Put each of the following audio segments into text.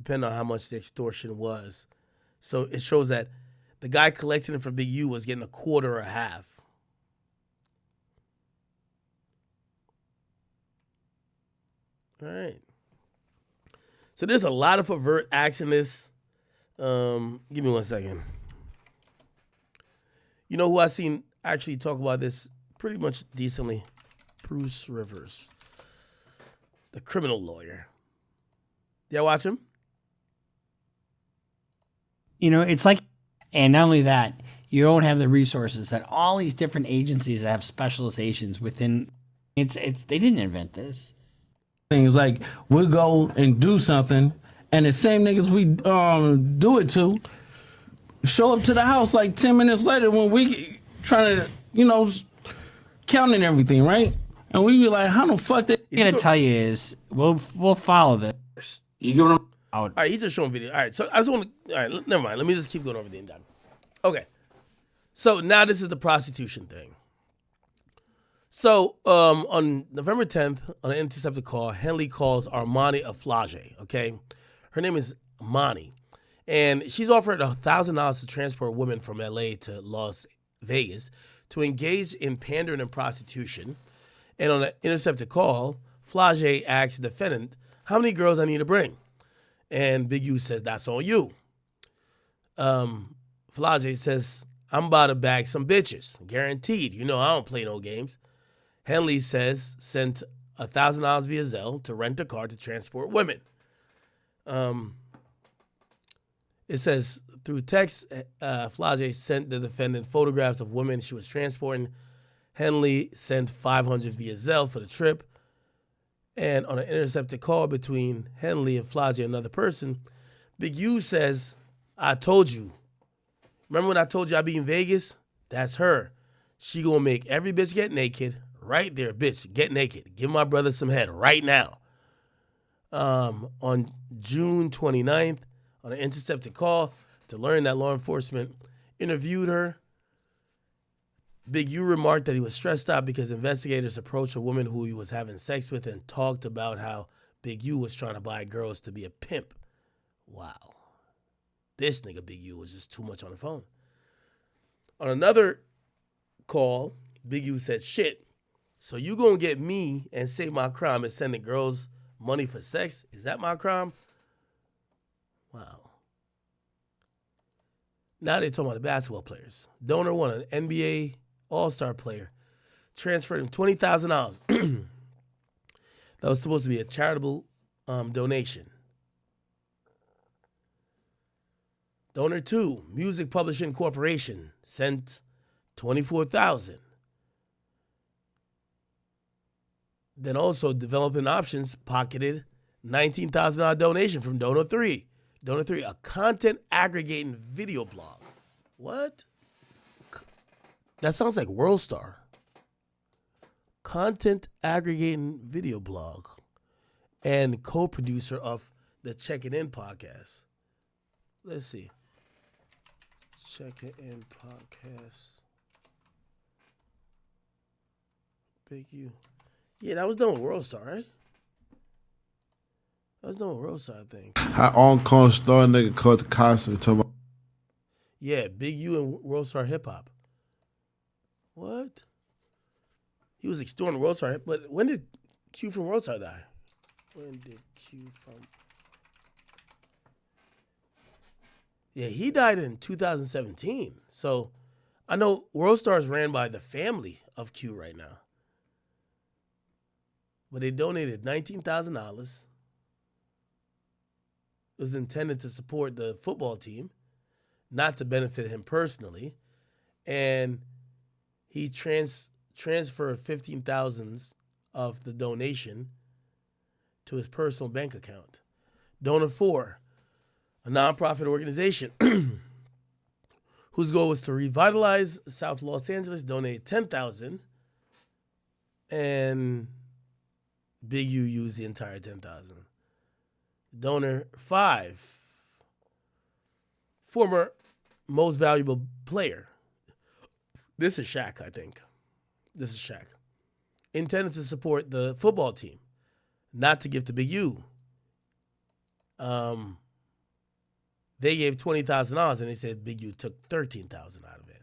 depending on how much the extortion was. So it shows that the guy collecting it from Big U was getting a quarter or a half. All right. So there's a lot of overt acts in this. Give me 1 second. You know who I seen actually talk about this pretty much decently? Bruce Rivers, the criminal lawyer. Y'all watch him? You know, it's like, and not only that, you don't have the resources that all these different agencies that have specializations within. It's they didn't invent this. Things like we'll go and do something, and the same niggas we do it to show up to the house like 10 minutes later when we trying to, counting everything, right? And we be like, how the fuck they? What I'm gonna tell you is we'll follow this. You get what I'm All right, he's just showing video. All right, so I just want to. All right, never mind. Let me just keep going over the indictment. Okay, so now this is the prostitution thing. So on November 10th, on an intercepted call, Henley calls Armani Aflage. Okay, her name is Mani, and she's offered $1,000 to transport women from LA to Las Vegas to engage in pandering and prostitution. And on an intercepted call, Flage asks the defendant, how many girls I need to bring? And Big U says, that's on you. Flage says, I'm about to bag some bitches. Guaranteed. I don't play no games. Henley says, sent $1,000 via Zelle to rent a car to transport women. It says, through text, Flage sent the defendant photographs of women she was transporting. Henley sent $500 via Zelle for the trip. And on an intercepted call between Henley and Flage and another person, Big U says, I told you. Remember when I told you I'd be in Vegas? That's her. She gonna make every bitch get naked. Right there, bitch, get naked. Give my brother some head right now. On June 29th, on an intercepted call to learn that law enforcement interviewed her, Big U remarked that he was stressed out because investigators approached a woman who he was having sex with and talked about how Big U was trying to buy girls to be a pimp. Wow. This nigga Big U was just too much on the phone. On another call, Big U said, shit, so you gonna get me and say my crime is sending girls money for sex? Is that my crime? Wow. Now they're talking about the basketball players. Donor one, an NBA All-Star player, transferred him $20,000. That was supposed to be a charitable donation. Donor 2, Music Publishing Corporation, sent $24,000. Then also Developing Options pocketed $19,000 donation from Donor 3. Donor 3, a content aggregating video blog. What? That sounds like WorldStar. Content aggregating video blog and co-producer of the Check It In podcast. Let's see. Check It In podcast. Big U. Yeah, that was done with WorldStar, right? That was done with WorldStar, I think. How on Con Star nigga called the concert talking about. Yeah, Big U and WorldStar Hip Hop. What? He was extorting WorldStar, but when did Q from WorldStar die? When did Q from? Yeah, he died in 2017. So I know WorldStar is ran by the family of Q right now. But they donated $19,000. It was intended to support the football team, not to benefit him personally. And he transferred $15,000 of the donation to his personal bank account. Donor 4, a nonprofit organization whose goal was to revitalize South Los Angeles, donated $10,000, and Big U used the entire $10,000. Donor 5, former most valuable player. This is Shaq, I think. This is Shaq. Intended to support the football team, not to give to Big U. They gave $20,000 and they said Big U took $13,000 out of it.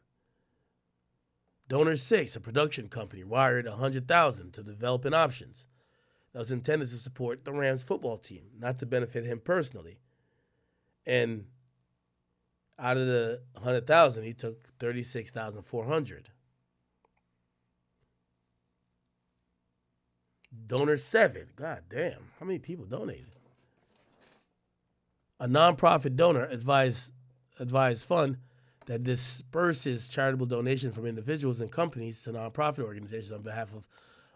Donor 6, a production company, wired $100,000 to developing options that was intended to support the Rams football team, not to benefit him personally. And out of the $100,000, he took $36,400. Donor 7, god damn, how many people donated? A nonprofit donor advised fund that disperses charitable donations from individuals and companies to nonprofit organizations on behalf of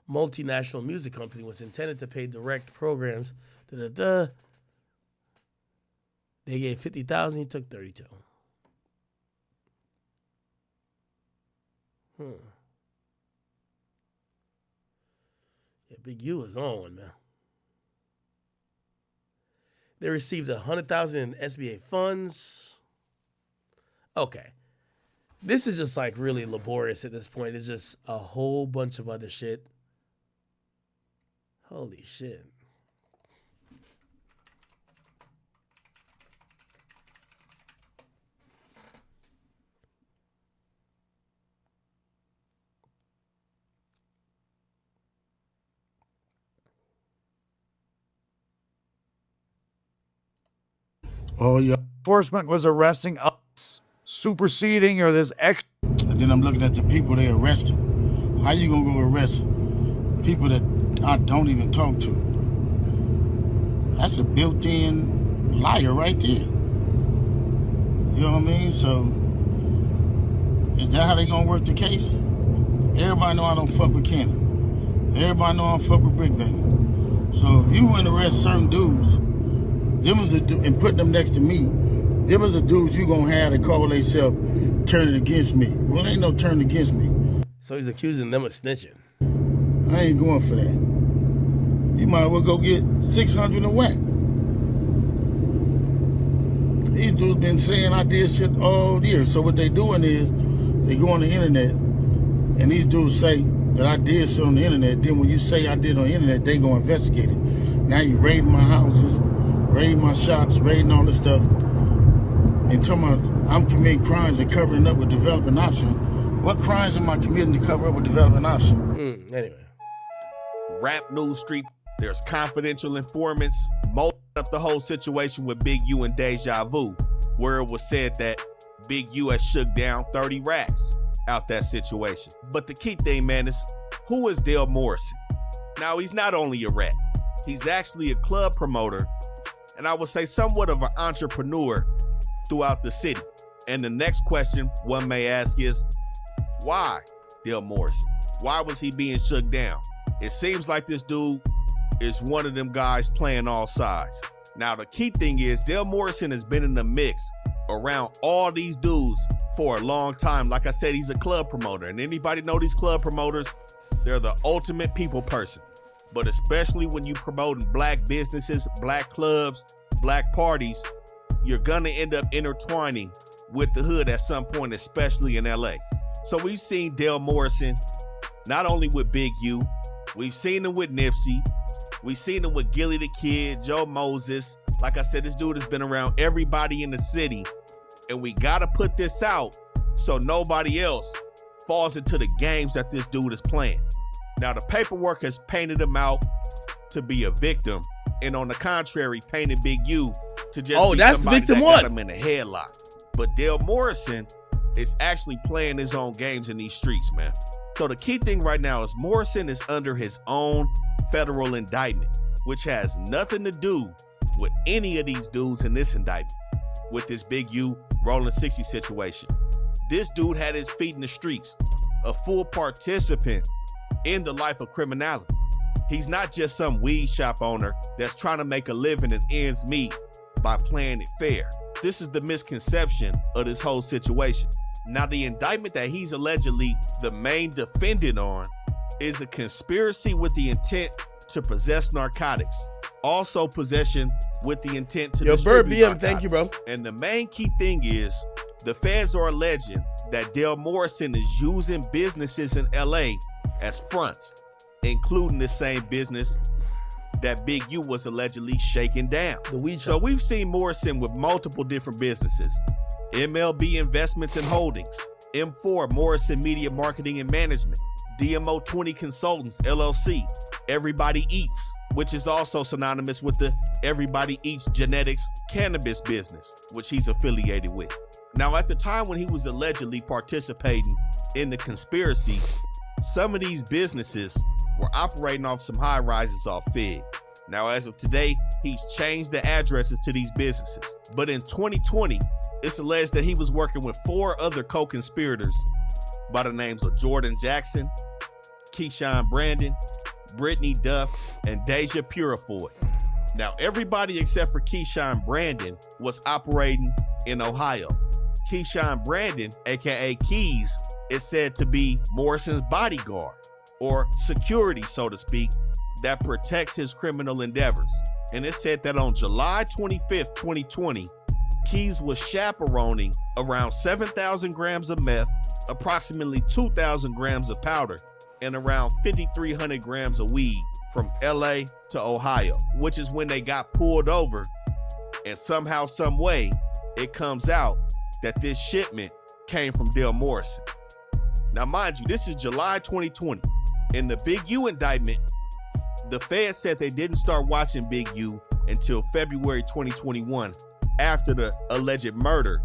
multinational music company was intended to pay direct programs. They gave $50,000, he took $32,000. Yeah, Big U is on one, man. They received $100,000 in SBA funds. Okay. This is just like really laborious at this point. It's just a whole bunch of other shit. Holy shit. Oh, yeah. Enforcement was arresting us, superseding or this ex. And then I'm looking at the people they arrested. How you gonna go arrest people that I don't even talk to? That's a built-in liar right there. You know what I mean? So, is that how they gonna work the case? Everybody know I don't fuck with Cannon. Everybody know I don't fuck with Brick Baby. So if you want to arrest certain dudes, and put them next to me, them is the dudes you gonna have to call themselves turning against me. Well, ain't no turn against me. So he's accusing them of snitching. I ain't going for that. You might as well go get 600 and whack. These dudes been saying I did shit all year. So what they doing is they go on the internet and these dudes say that I did shit on the internet. Then when you say I did on the internet, they go investigate it. Now you raiding my houses, raiding my shops, raiding all this stuff, and talking about I'm committing crimes and covering up with developing option. What crimes am I committing to cover up with developing option? Anyway. Rap News Street, there's confidential informants, most up the whole situation with Big U and Deja Vu, where it was said that Big U has shook down 30 racks out that situation. But the key thing, man, is who is Dale Morrison? Now, he's not only a rat, he's actually a club promoter, and I would say somewhat of an entrepreneur throughout the city. And the next question one may ask is, why Dale Morrison? Why was he being shook down? It seems like this dude is one of them guys playing all sides. Now, the key thing is Dale Morrison has been in the mix around all these dudes for a long time. Like I said, he's a club promoter, and anybody know these club promoters, they're the ultimate people person. But especially when you promoting black businesses, black clubs, black parties, you're gonna end up intertwining with the hood at some point, especially in LA. So we've seen Dale Morrison, not only with Big U, we've seen him with Nipsey, we've seen him with Gilly the Kid, Joe Moses. Like I said, this dude has been around everybody in the city, and we gotta put this out so nobody else falls into the games that this dude is playing. Now, the paperwork has painted him out to be a victim, and on the contrary, painted Big U to just be that's somebody victim that one. got him in a headlock. But Dale Morrison is actually playing his own games in these streets, man. So the key thing right now is Morrison is under his own federal indictment, which has nothing to do with any of these dudes in this indictment, with this Big U Rolling 60 situation. This dude had his feet in the streets, a full participant in the life of criminality. He's not just some weed shop owner that's trying to make a living and ends meet by playing it fair. This is the misconception of this whole situation. Now, the indictment that he's allegedly the main defendant on is a conspiracy with the intent to possess narcotics. Also possession with the intent to distribute Bird BM, narcotics. thank you, bro. And the main key thing is the feds are alleging that Dale Morrison is using businesses in LA as fronts, including the same business that Big U was allegedly shaking down. The weed So shop. we've seen Morrison with multiple different businesses. MLB Investments and Holdings, M4 Morrison Media Marketing and Management, DMO 20 Consultants LLC, Everybody Eats, which is also synonymous with the Everybody Eats Genetics cannabis business, which he's affiliated with. Now, at the time when he was allegedly participating in the conspiracy, some of these businesses were operating off some high rises off Fig. Now, as of today, he's changed the addresses to these businesses. But in 2020, it's alleged that he was working with 4 other co-conspirators by the names of Jordan Jackson, Keyshawn Brandon, Brittany Duff, and Deja Purifoy. Now, everybody except for Keyshawn Brandon was operating in Ohio. Keyshawn Brandon, aka Keys, is said to be Morrison's bodyguard, or security, so to speak, that protects his criminal endeavors. And it's said that on July 25th, 2020, Keys was chaperoning around 7,000 grams of meth, approximately 2,000 grams of powder, and around 5,300 grams of weed from LA to Ohio, which is when they got pulled over. And somehow, some way, it comes out that this shipment came from Dale Morrison. Now, mind you, this is July 2020. In the Big U indictment, the Fed said they didn't start watching Big U until February 2021, after the alleged murder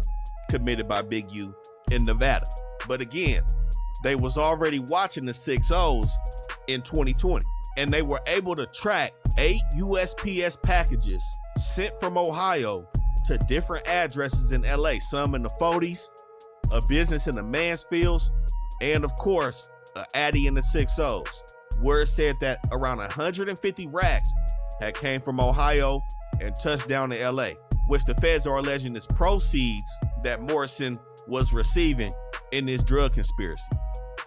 committed by Big U in Nevada. But again, they was already watching the 6-0s in 2020, and they were able to track 8 USPS packages sent from Ohio to different addresses in LA, some in the 40s, a business in the Mansfields, and of course, a Addy in the 6-0s, where it said that around 150 racks had came from Ohio and touched down in LA, which the feds are alleging is proceeds that Morrison was receiving in this drug conspiracy.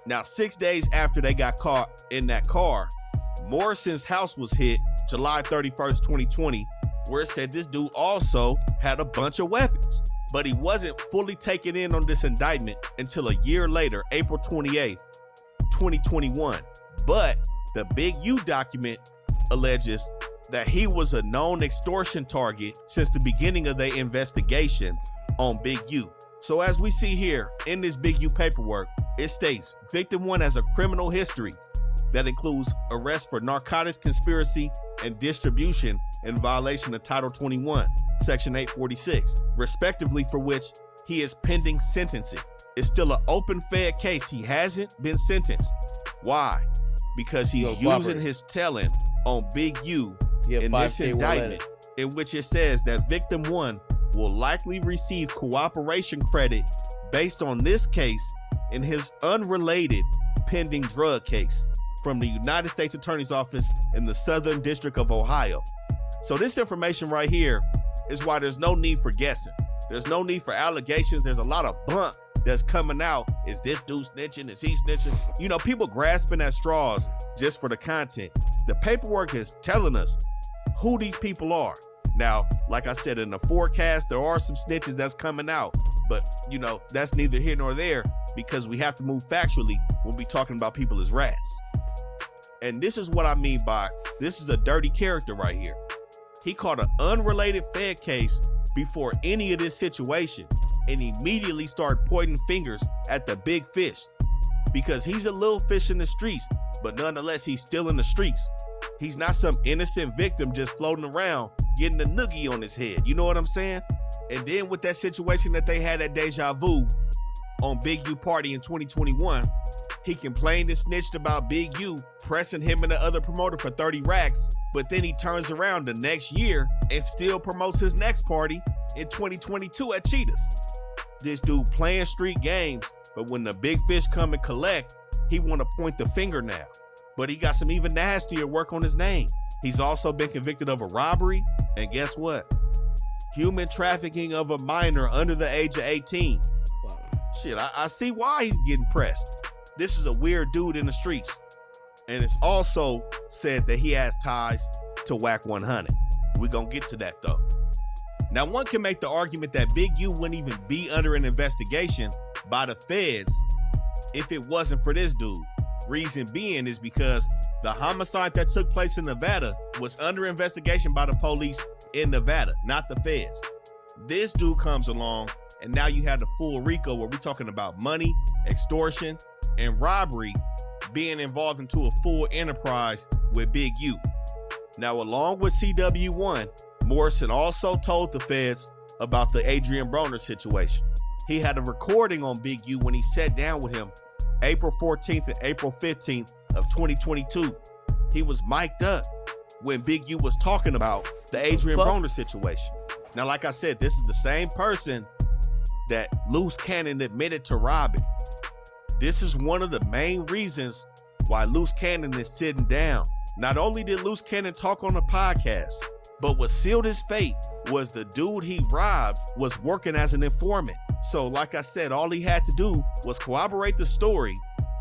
Now, 6 days after they got caught in that car, Morrison's house was hit July 31st, 2020, where it said this dude also had a bunch of weapons. But he wasn't fully taken in on this indictment until a year later, April 28th, 2021. But the Big U document alleges that he was a known extortion target since the beginning of their investigation on Big U. So as we see here in this Big U paperwork, it states victim 1 has a criminal history that includes arrest for narcotics conspiracy and distribution in violation of Title 21, Section 846, respectively, for which he is pending sentencing. It's still an open Fed case. He hasn't been sentenced. Why? Because he's using his telling on Big U in this indictment, in which it says that victim 1 will likely receive cooperation credit based on this case in his unrelated pending drug case from the United States Attorney's Office in the Southern District of Ohio. So this information right here is why there's no need for guessing. There's no need for allegations. There's a lot of bunk that's coming out. Is this dude snitching? Is he snitching? You know, people grasping at straws just for the content. The paperwork is telling us who these people are. Now, like I said, in the forecast, there are some snitches that's coming out, but you know, that's neither here nor there because we have to move factually when we talking about people as rats. And this is what I mean by this is a dirty character right here. He caught an unrelated Fed case before any of this situation and immediately started pointing fingers at the big fish because he's a little fish in the streets, but nonetheless, he's still in the streets. He's not some innocent victim just floating around getting a noogie on his head. You know what I'm saying? And then with that situation that they had at Deja Vu on Big U Party in 2021, he complained and snitched about Big U pressing him and the other promoter for 30 racks, but then he turns around the next year and still promotes his next party in 2022 at Cheetahs. This dude playing street games, but when the big fish come and collect, he want to point the finger now. But he got some even nastier work on his name. He's also been convicted of a robbery, and guess what? Human trafficking of a minor under the age of 18. Wow. Shit, I see why he's getting pressed. This is a weird dude in the streets. And it's also said that he has ties to Whack 100. We're gonna get to that though. Now, one can make the argument that Big U wouldn't even be under an investigation by the feds if it wasn't for this dude. Reason being is because The homicide that took place in Nevada was under investigation by the police in Nevada, not the feds. This dude comes along, and now you have the full RICO where we're talking about money, extortion, and robbery being involved into a full enterprise with Big U. Now, along with CW1, Morrison also told the feds about the Adrian Broner situation. He had a recording on Big U when he sat down with him April 14th and April 15th of 2022. He was mic'd up when Big U was talking about the Adrian Broner situation. Now, like I said, this is the same person that Loose Cannon admitted to robbing. This is one of the main reasons why Loose Cannon is sitting down. Not only did Loose Cannon talk on the podcast, but what sealed his fate was the dude he robbed was working as an informant. So like I said, all he had to do was corroborate the story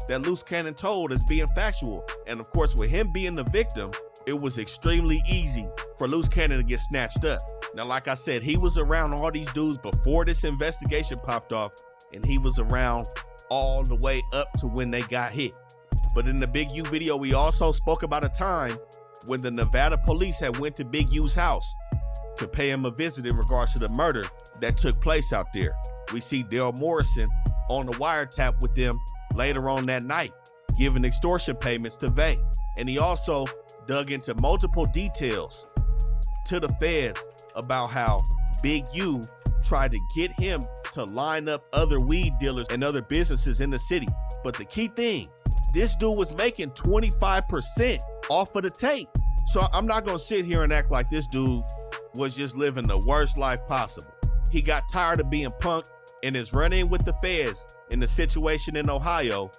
that Loose Cannon told as being factual. And of course, with him being the victim, it was extremely easy for Loose Cannon to get snatched up. Now, like I said, he was around all these dudes before this investigation popped off, and he was around all the way up to when they got hit. But in the Big U video, we also spoke about a time when the Nevada police had went to Big U's house to pay him a visit in regards to the murder that took place out there. We see Dale Morrison on the wiretap with them later on that night, giving extortion payments to Vay. And he also dug into multiple details to the feds about how Big U tried to get him to line up other weed dealers and other businesses in the city. But the key thing, this dude was making 25% off of the tape. So I'm not gonna sit here and act like this dude was just living the worst life possible. He got tired of being punked, and his run-in with the feds in the situation in Ohio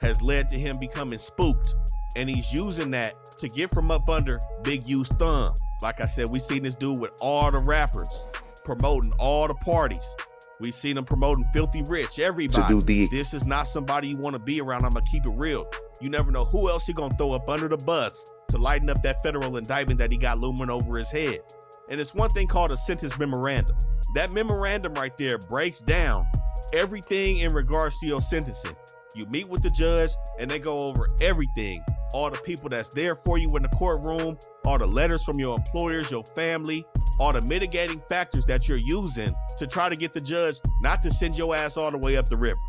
has led to him becoming spooked. And he's using that to get from up under Big U's thumb. Like I said, we seen this dude with all the rappers, promoting all the parties. We seen him promoting Filthy Rich, everybody. This is not somebody you want to be around. I'm gonna keep it real. You never know who else he gonna throw up under the bus to lighten up that federal indictment that he got looming over his head. And it's one thing called a sentence memorandum. That memorandum right there breaks down everything in regards to your sentencing. You meet with the judge and they go over everything. All the people that's there for you in the courtroom, all the letters from your employers, your family, all the mitigating factors that you're using to try to get the judge not to send your ass all the way up the river.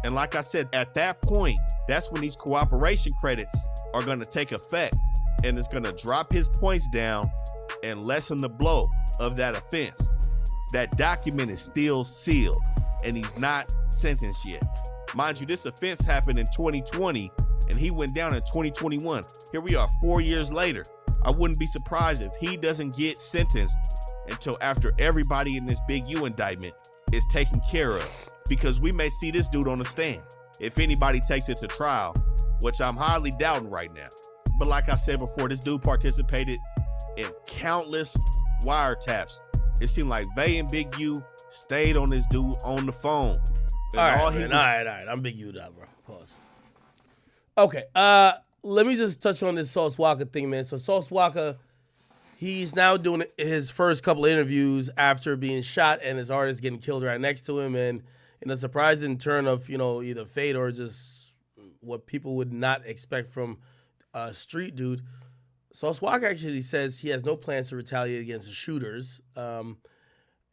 And like I said, at that point, that's when these cooperation credits are going to take effect, and it's going to drop his points down and lessen the blow of that offense. That document is still sealed, and he's not sentenced yet. Mind you, this offense happened in 2020, and he went down in 2021. Here we are 4 years later. I wouldn't be surprised if he doesn't get sentenced until after everybody in this Big U indictment is taken care of, because we may see this dude on the stand if anybody takes it to trial, which I'm highly doubting right now. But like I said before, this dude participated in countless wiretaps. It seemed like Vay and Big U stayed on this dude on the phone. All right. I'm Big U now, bro. Pause. Okay. Let me just touch on this Sauce Walker thing, man. So Sauce Walker, he's now doing his first couple of interviews after being shot and his artist getting killed right next to him. And in a surprising turn of, either fate or just what people would not expect from a street dude, Sauce Walker actually says he has no plans to retaliate against the shooters.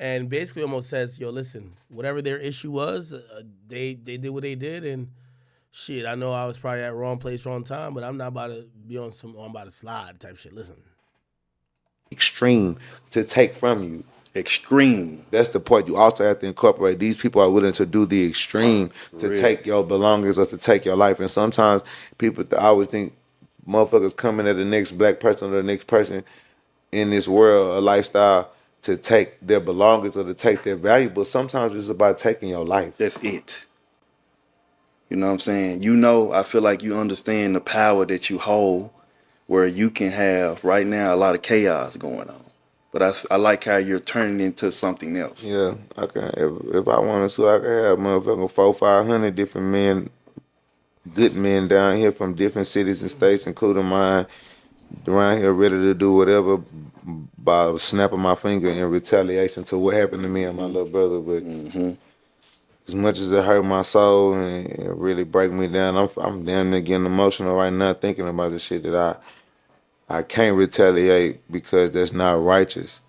And basically almost says, listen, whatever their issue was, they did what they did. And shit, I know I was probably at wrong place, wrong time, but I'm not about to be on I'm about to slide type shit. Listen. Extreme to take from you. Extreme. That's the point. You also have to incorporate. These people are willing to do the extreme to take your belongings or to take your life. And sometimes people, I always think motherfuckers coming at the next black person or the next person in this world, a lifestyle, to take their belongings or to take their valuables. Sometimes it's about taking your life. That's it. You know what I'm saying? I feel like you understand the power that you hold, where you can have right now a lot of chaos going on. But I like how you're turning into something else. Yeah, I can. If I wanted to, I could have motherfucking 400-500 different men, good men down here from different cities and states, including mine, around here ready to do whatever by snapping my finger in retaliation to what happened to me and my little brother. But as much as it hurt my soul and it really break me down, I'm damn near getting emotional right now thinking about the shit that I can't retaliate because that's not righteous.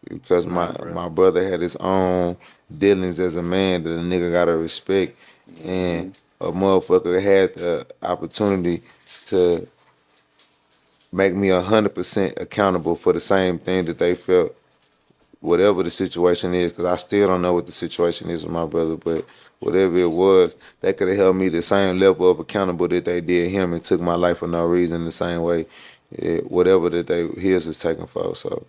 Because my brother had his own dealings as a man that a nigga gotta respect, and a motherfucker had the opportunity to make me 100% accountable for the same thing that they felt, whatever the situation is. Because I still don't know what the situation is with my brother, but whatever it was, they could have held me the same level of accountable that they did him and took my life for no reason the same way, whatever that his was taken for. So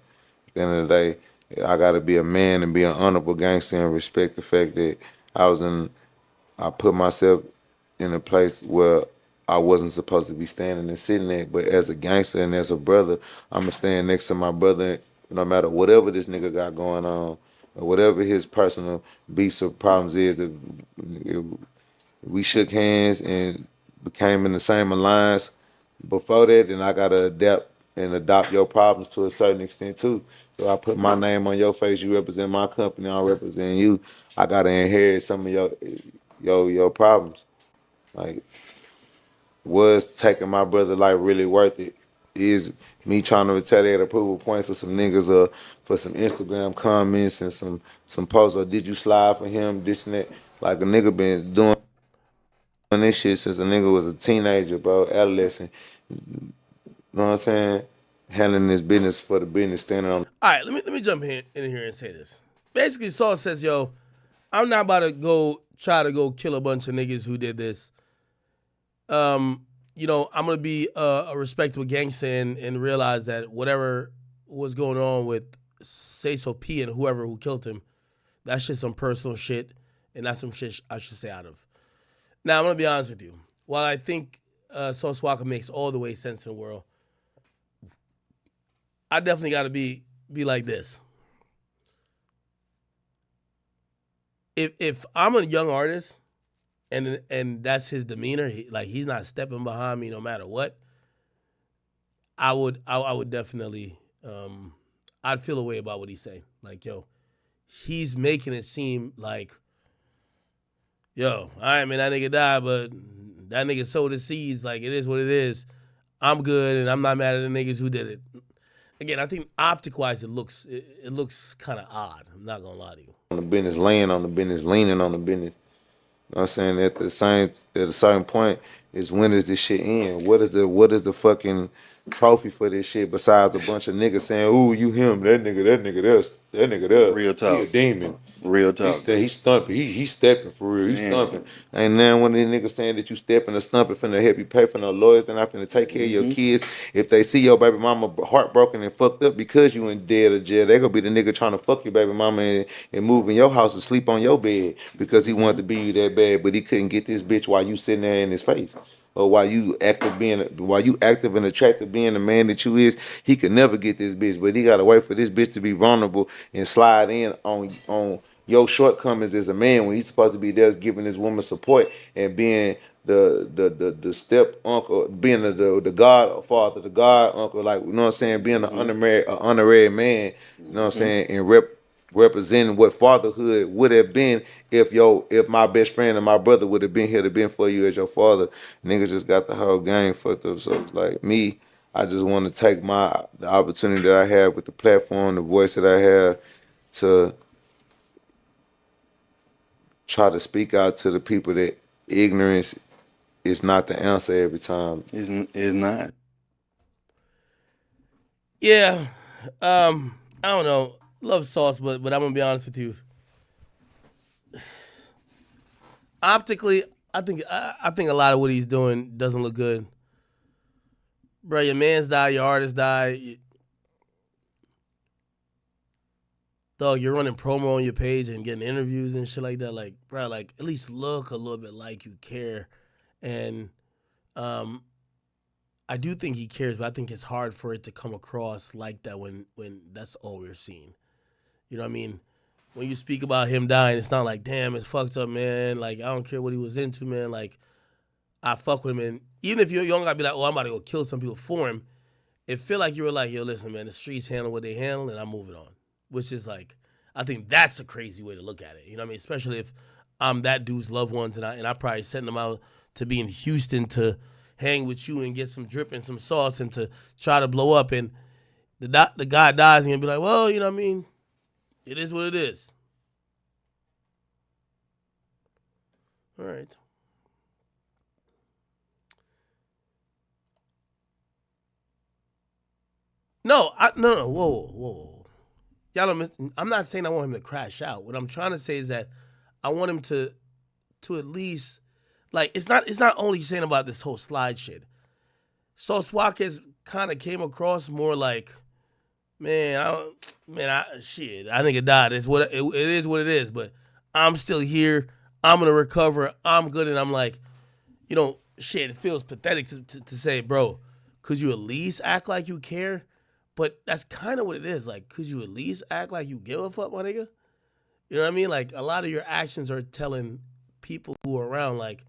at the end of the day, I gotta be a man and be an honorable gangster and respect the fact that I put myself in a place where I wasn't supposed to be standing and sitting there. But as a gangster and as a brother, I'ma stand next to my brother no matter whatever this nigga got going on or whatever his personal beefs or problems is. If we shook hands and became in the same alliance before that, then I gotta adapt and adopt your problems to a certain extent too. So I put my name on your face, you represent my company, I represent you. I gotta inherit some of your problems. Like, was taking my brother life really worth it? Is me trying to retaliate approval points for some niggas or for some Instagram comments and some posts, or did you slide for him, this and that? Like, a nigga been doing this shit since a nigga was a teenager, bro, adolescent. You know what I'm saying? Handling this business for the business, standing on. All right, let me jump in here and say this. Basically, Saul says, yo, I'm not about to try to go kill a bunch of niggas who did this. You know, I'm gonna be a respectable gangster and realize that whatever was going on with Say So P and whoever who killed him, that's just some personal shit, and that's some shit I should stay out of. Now, I'm gonna be honest with you. While I think Sauce Walker makes all the way sense in the world, I definitely got to be like this. If I'm a young artist and that's his demeanor, he's not stepping behind me no matter what, I would definitely I'd feel a way about what he's saying. Like, yo, he's making it seem like, yo, all right, man, that nigga died, but that nigga sowed the seeds. Like, it is what it is. I'm good, and I'm not mad at the niggas who did it. Again, I think optic-wise, it looks kind of odd. I'm not gonna lie to you. On the business, laying on the business, leaning on the business. You know what I'm saying? At a certain point is, when does this shit end? What is the fucking trophy for this shit besides a bunch of niggas saying, ooh, you him, that nigga there. Real talk. He a demon. Real talk. He's stumping. He's stepping for real. He's stumping. Ain't none one of these niggas saying that you stepping or stumping finna help you pay for no lawyers. They're not finna take care of your kids. If they see your baby mama heartbroken and fucked up because you in dead or jail, they gonna be the nigga trying to fuck your baby mama and move in your house and sleep on your bed because he wanted to be you that bad, but he couldn't get this bitch while you sitting there in his face. Or while you active and attractive being the man that you is, he could never get this bitch. But he gotta wait for this bitch to be vulnerable and slide in on your shortcomings as a man when he's supposed to be there giving his woman support and being the step uncle, being the godfather, the god uncle, like, you know what I'm saying, being an honorary man, you know what I'm saying, and representing what fatherhood would have been if my best friend and my brother would have been here to been for you as your father. Niggas just got the whole game fucked up. So like me, I just want to take the opportunity that I have with the platform, the voice that I have, to try to speak out to the people that ignorance is not the answer every time. It's not. Yeah, I don't know. Love Sauce, but I'm gonna be honest with you. Optically, I think a lot of what he's doing doesn't look good. Bro, your man's died, your artist died. Dog, you're running promo on your page and getting interviews and shit like that. Like, bro, like, at least look a little bit like you care. And I do think he cares, but I think it's hard for it to come across like that when that's all we're seeing. You know what I mean? When you speak about him dying, it's not like, damn, it's fucked up, man. Like, I don't care what he was into, man. Like, I fuck with him. And even if you don't gotta be like, oh, I'm about to go kill some people for him, it feel like you were like, yo, listen, man, the streets handle what they handle, and I'm moving on. Which is like, I think that's a crazy way to look at it. You know what I mean? Especially if I'm that dude's loved ones, and I probably sent them out to be in Houston to hang with you and get some drip and some sauce and to try to blow up, and the guy dies and you'll be like, well, you know what I mean? It is what it is. All right. No, whoa. Y'all don't I'm not saying I want him to crash out. What I'm trying to say is that I want him to at least, like, it's not only saying about this whole slide shit. Sauce Walker's kind of came across more like, I think it died. It is what it is, but I'm still here. I'm gonna recover. I'm good, and I'm like, it feels pathetic to say, bro, could you at least act like you care? But that's kind of what it is. Like, could you at least act like you give a fuck, my nigga? You know what I mean? Like, a lot of your actions are telling people who are around, like,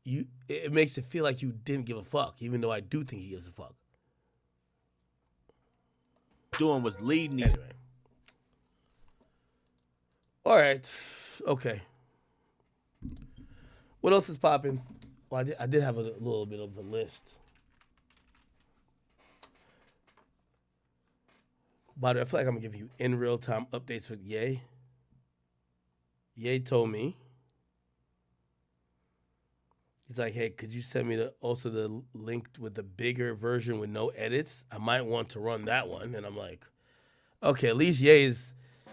it makes it feel like you didn't give a fuck, even though I do think he gives a fuck. Doing was leading these. Anyway. All right. Okay. What else is popping? Well, I did have a little bit of a list. By the way, I feel like I'm going to give you in real time updates with Ye. Ye told me. He's like, hey, could you send me the link with the bigger version with no edits? I might want to run that one. And I'm like, okay, at least Ye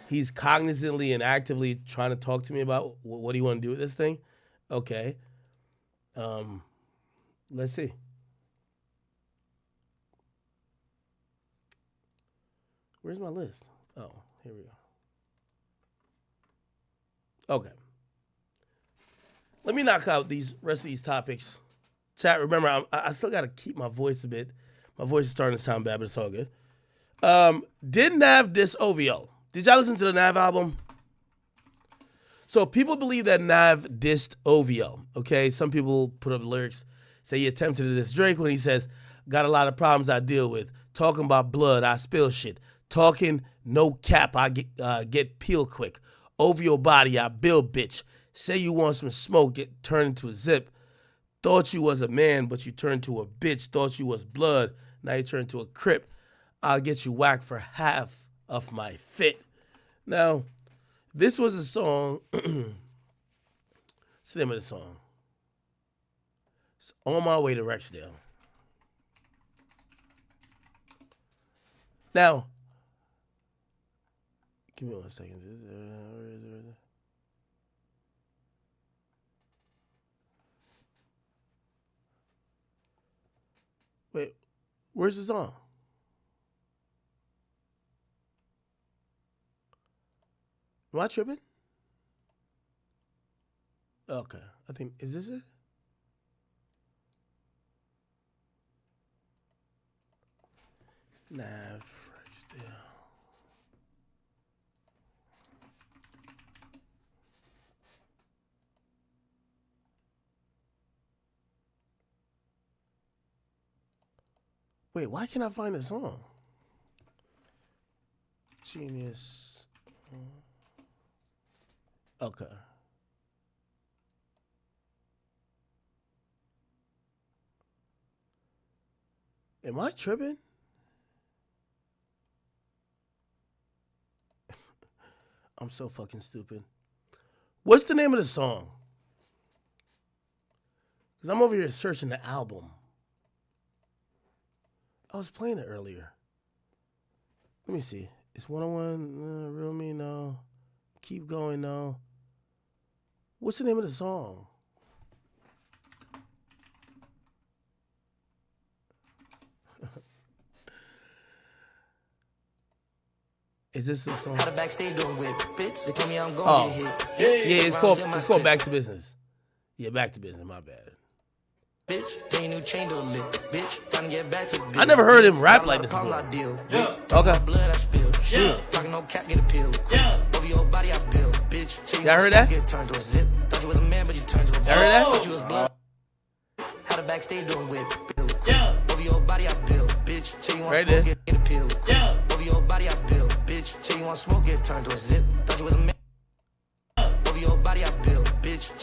he's cognizantly and actively trying to talk to me about what do you want to do with this thing? Okay. Let's see. Where's my list? Oh, here we go. Okay. Let me knock out these rest of these topics. Chat, remember, I still got to keep my voice a bit. My voice is starting to sound bad, but it's all good. Did Nav diss OVO? Did y'all listen to the Nav album? So people believe that Nav dissed OVO, okay? Some people put up lyrics, say he attempted to diss Drake when he says, got a lot of problems I deal with. Talking about blood, I spill shit. Talking no cap, I get peeled quick. OVO body, I build bitch. Say you want some smoke, get turned into a zip. Thought you was a man, but you turned to a bitch. Thought you was blood, now you turned to a crip. I'll get you whacked for half of my fit. Now, this was a song. What's the name of the song? It's On My Way to Rexdale. Now, give me 1 second. Where is it? Wait, where's the song? Am I tripping? Okay, I think, is this it? Nav Rexdale. Wait, why can't I find the song? Genius. Okay. Am I tripping? I'm so fucking stupid. What's the name of the song? Because I'm over here searching the album. I was playing it earlier. Let me see. It's 101, Real Me, no. Keep Going, no. What's the name of the song? Is this a song? Oh, yeah, it's called Back to Business. Yeah, Back to Business, my bad. I never heard him rap like this before. Yeah. Okay. Yeah. Y'all heard that? Y'all heard that? Right there.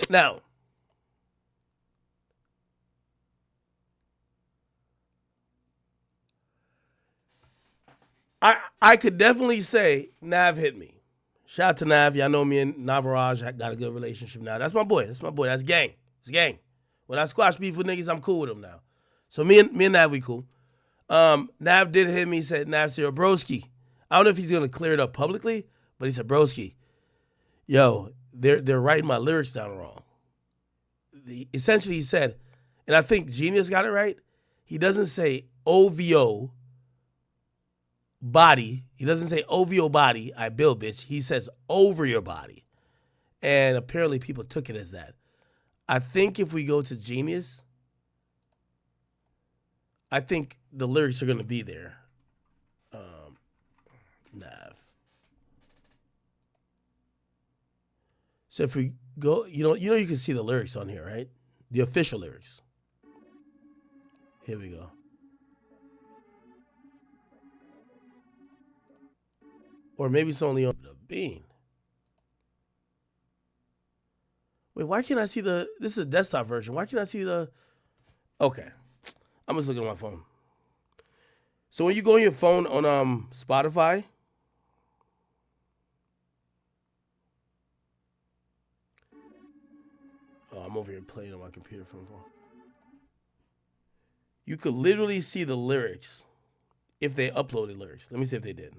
Now, I could definitely say Nav hit me. Shout out to Nav. Y'all know me and Navaraj got a good relationship now. That's my boy. That's gang. It's gang. When I squash beef with niggas, I'm cool with them now. So me and Nav, we cool. Nav did hit me, said, Nav said, broski. I don't know if he's going to clear it up publicly, but he said, broski, yo, they're writing my lyrics down wrong. Essentially, he said, and I think Genius got it right, he doesn't say OVO body. He doesn't say OVO body, I build, bitch. He says over your body. And apparently people took it as that. I think if we go to Genius, I think the lyrics are going to be there. Nav. So if we go, you know you can see the lyrics on here, right? The official lyrics. Here we go. Or maybe it's only on the bean. Wait, why can't I see the... This is a desktop version. Why can't I see the... Okay. I'm just looking at my phone. So when you go on your phone on Spotify... Oh, I'm over here playing on my computer from the phone. You could literally see the lyrics if they uploaded lyrics. Let me see if they did.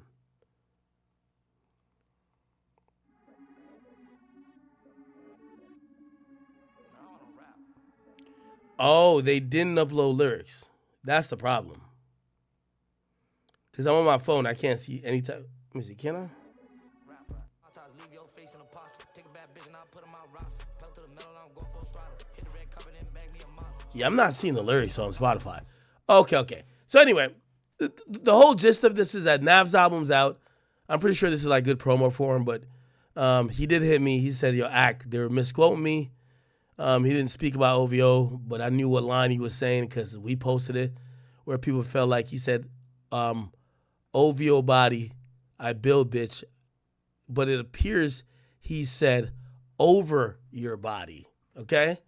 Oh, they didn't upload lyrics. That's the problem. Because I'm on my phone. I can't see any type. Let me see. Can I? Yeah, I'm not seeing the lyrics on Spotify. Okay. So anyway, the whole gist of this is that Nav's album's out. I'm pretty sure this is like good promo for him, but he did hit me. He said, yo, Ak, they were misquoting me. He didn't speak about OVO, but I knew what line he was saying because we posted it where people felt like he said, OVO body, I build, bitch. But it appears he said over your body, okay?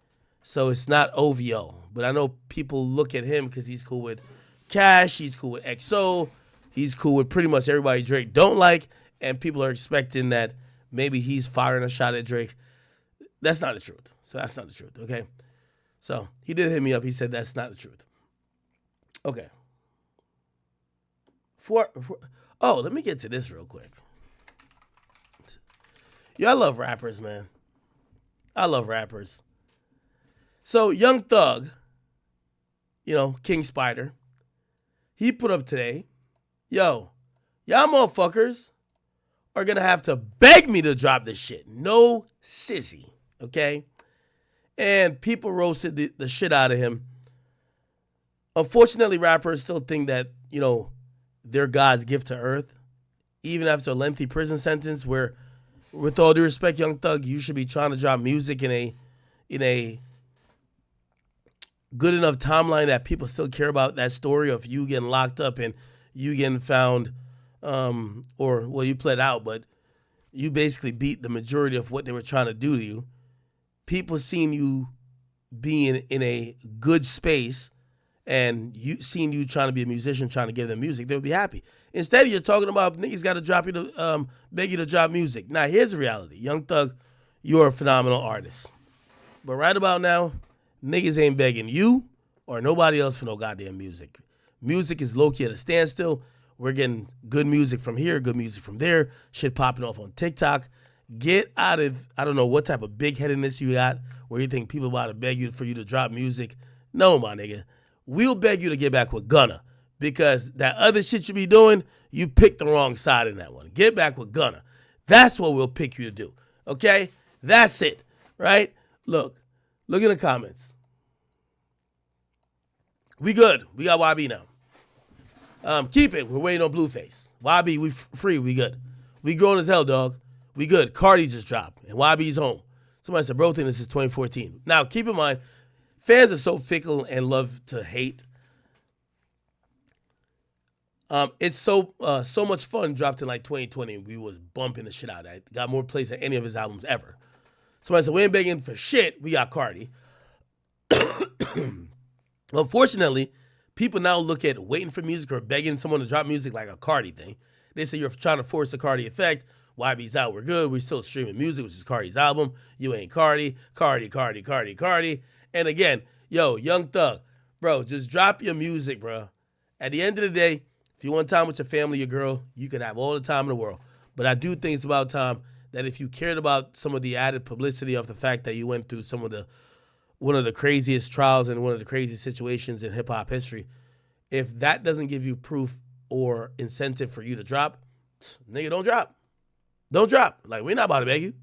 So it's not OVO. But I know people look at him because he's cool with Cash, he's cool with XO, he's cool with pretty much everybody Drake don't like, and people are expecting that maybe he's firing a shot at Drake. That's not the truth. So that's not the truth, okay? So he did hit me up. He said that's not the truth. Okay. Let me get to this real quick. Yo, I love rappers, man. I love rappers. So Young Thug, King Spider, he put up today, yo, y'all motherfuckers are going to have to beg me to drop this shit. No sissy, okay? And people roasted the shit out of him. Unfortunately, rappers still think that, they're God's gift to earth, even after a lengthy prison sentence where, with all due respect, Young Thug, you should be trying to drop music in a good enough timeline that people still care about that story of you getting locked up and you getting found, you pled out, but you basically beat the majority of what they were trying to do to you. People seen you being in a good space and you seen you trying to be a musician, trying to give them music, they would be happy. Instead, you're talking about niggas got to drop you to beg you to drop music. Now, here's the reality. Young Thug, you're a phenomenal artist. But right about now, niggas ain't begging you or nobody else for no goddamn music. Music is low-key at a standstill. We're getting good music from here, good music from there, shit popping off on TikTok. Get out of, I don't know what type of big-headedness you got where you think people about to beg you for you to drop music. No, my nigga. We'll beg you to get back with Gunna because that other shit you be doing, you picked the wrong side in that one. Get back with Gunna. That's what we'll pick you to do, okay? That's it, right? Look in the comments. We good. We got YB now. Keep it. We're waiting on Blueface. YB, we free. We good. We grown as hell, dog. We good. Cardi just dropped, and YB's home. Somebody said, bro, think this is 2014. Now, keep in mind, fans are so fickle and love to hate. It's so much fun dropped in like 2020. We was bumping the shit out of it. Got more plays than any of his albums ever. Somebody said, we ain't begging for shit. We got Cardi. Unfortunately, people now look at waiting for music or begging someone to drop music like a Cardi thing. They say you're trying to force the Cardi effect. YB's out, we're good. We're still streaming music, which is Cardi's album. You ain't Cardi. Cardi. And again, yo, Young Thug, bro, just drop your music, bro. At the end of the day, if you want time with your family, your girl, you can have all the time in the world. But I do think it's about time that if you cared about some of the added publicity of the fact that you went through one of the craziest trials and one of the craziest situations in hip hop history, if that doesn't give you proof or incentive for you to drop, nigga, don't drop. Don't drop. Like, we're not about to beg you.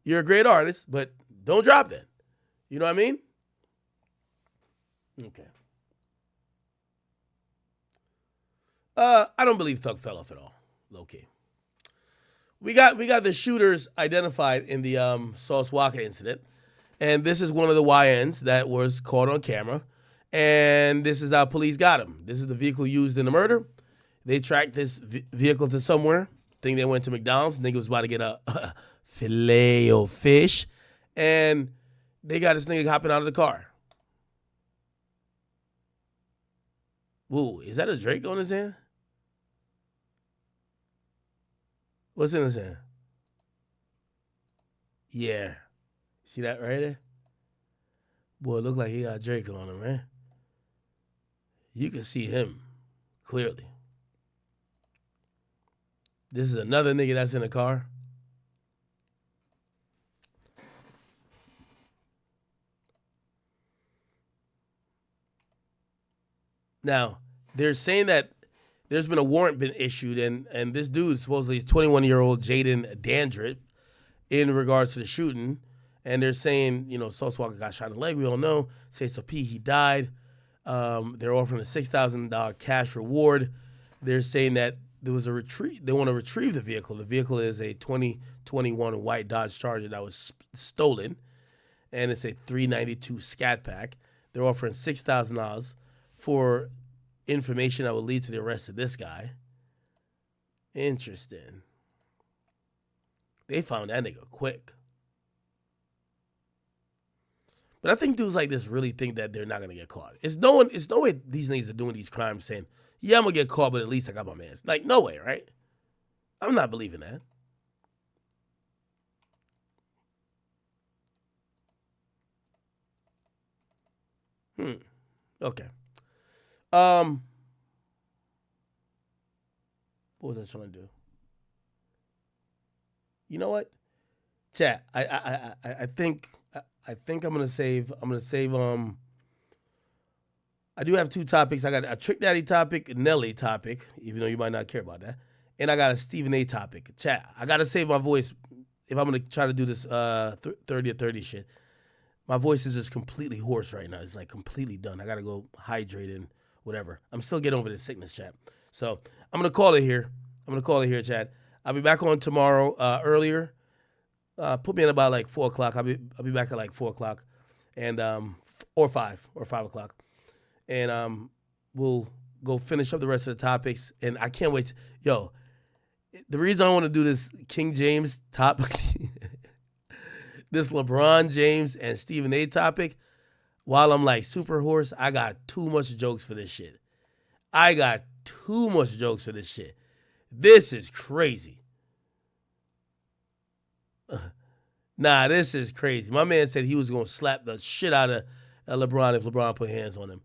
You're a great artist, but don't drop then. You know what I mean? Okay. I don't believe Thug fell off at all. Low key. We got the shooters identified in the Sauce Walker incident, and this is one of the YNs that was caught on camera, and this is how police got him. This is the vehicle used in the murder. They tracked this vehicle to somewhere. Think they went to McDonald's. Nigga was about to get a filet of fish, and they got this nigga hopping out of the car. Whoa, is that a Drake on his hand? What's in his hand? Yeah. See that right there? Boy, it look like he got Drake on him, man. You can see him clearly. This is another nigga that's in the car. Now, they're saying that there's been a warrant been issued, and this dude supposedly is 21-year-old Jaden Dandridge in regards to the shooting. And they're saying, Sauce Walker got shot in the leg. We all know. Say so P, he died. They're offering a $6,000 cash reward. They're saying that there was a retrieve. They want to retrieve the vehicle. The vehicle is a 2021 white Dodge Charger that was stolen, and it's a 392 Scat Pack. They're offering $6,000 for information that will lead to the arrest of this guy. Interesting. They found that nigga quick. But I think dudes like this really think that they're not gonna get caught. It's no way these niggas are doing these crimes saying, yeah, I'm gonna get caught, but at least I got my mans. Like, no way, right? I'm not believing that. Okay. What was I trying to do? You know what? Chat. I think I'm gonna save. I do have two topics. I got a Trick Daddy topic, a Nelly topic, even though you might not care about that, and I got a Stephen A topic. Chat. I gotta save my voice if I'm gonna try to do this 30 or 30 shit. My voice is just completely hoarse right now. It's like completely done. I gotta go hydrate and whatever. I'm still getting over this sickness, chat. So I'm gonna call it here. Chat. I'll be back on tomorrow earlier. Put me in about like 4 o'clock. I'll be back at like 4 o'clock, and or 5 o'clock, and we'll go finish up the rest of the topics. And I can't wait. The reason I want to do this King James topic, this LeBron James and Stephen A topic, while I'm like super hoarse, I got too much jokes for this shit. This is crazy. Nah, this is crazy. My man said he was going to slap the shit out of LeBron if LeBron put hands on him.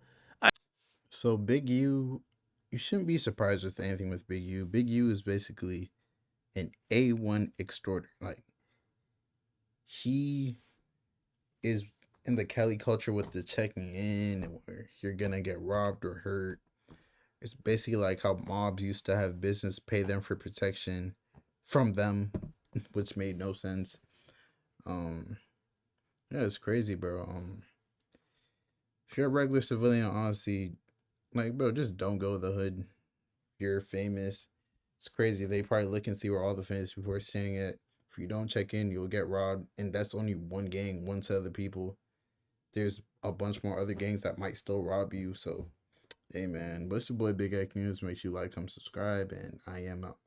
So Big U, you shouldn't be surprised with anything with Big U. Big U is basically an A1 extorter. Like, he is in the Cali culture with the checking in where you're going to get robbed or hurt. It's basically like how mobs used to have business pay them for protection from them, which made no sense. Yeah, it's crazy, bro. If you're a regular civilian, honestly, like, bro, just don't go to the hood. You're famous. It's crazy. They probably look and see where all the famous people are staying at. If you don't check in, you'll get robbed. And that's only one gang, one set of the people. There's a bunch more other gangs that might still rob you. So, hey, man, but it's your boy Big X News. Make sure you like, comment, subscribe, and I am out.